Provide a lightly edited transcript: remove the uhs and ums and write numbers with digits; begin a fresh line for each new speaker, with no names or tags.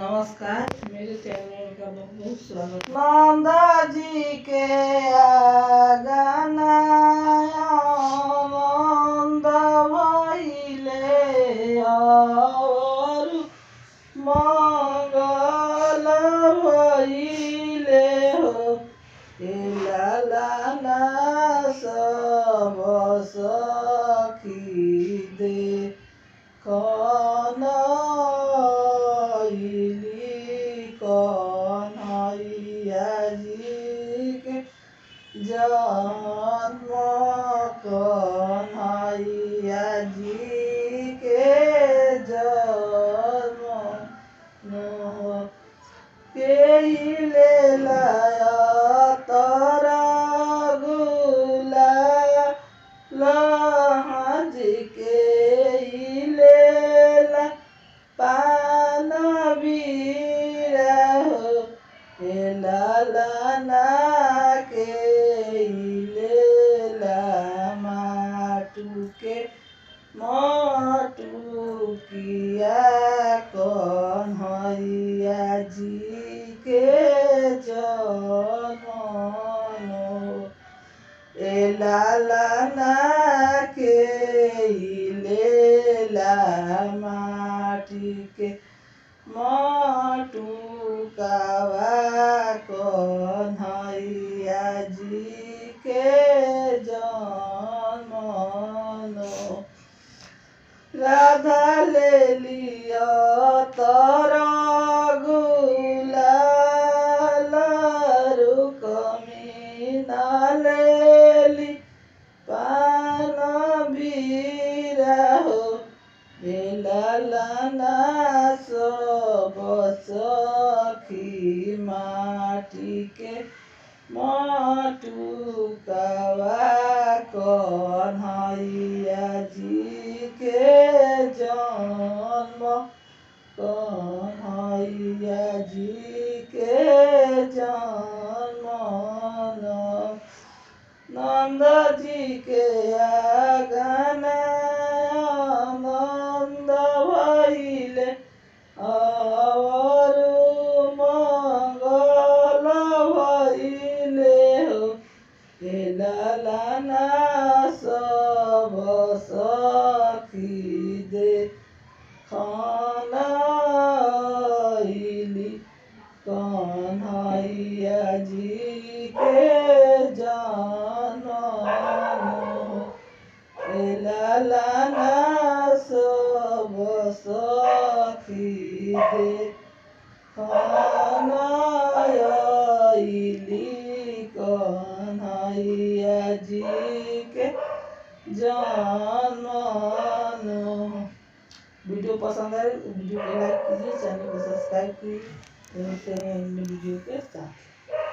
नमस्कार, मेरे चैनल का बहुत बहुत स्वागत। नंदा जी के गाना नंद भइले और मंगल भइले हो लाला सब सखी दे कन्हैया जी के जन्म कन्हैया जी के जन्म के ले लाया तारा गुला लहज के लेला पान बीरा हो लाला के लेला माटू के मटुकिया कन्हैया जी के जन्म लाला के लेला माटी के मटुकावा कन्हैया जी के जन्म राधा ले लिया तारा गुलाल रुक्मिणी लेली पान बीरा हो लाला सब सखी माटी के मटुकावा कन्हैया जी के जन्म कन्हैया जी के जन्म नंद जी के गाना नंद भइले और मंगल भइले हो लाला सब सखी दे खनैली कन्हैया जी के जन्म लाला सब सखी दे खनैली कन्हैया जी के जन्म। वीडियो पसंद आए वीडियो को लाइक कीजिए, चैनल को सब्सक्राइब कीजिए। वीडियो के साथ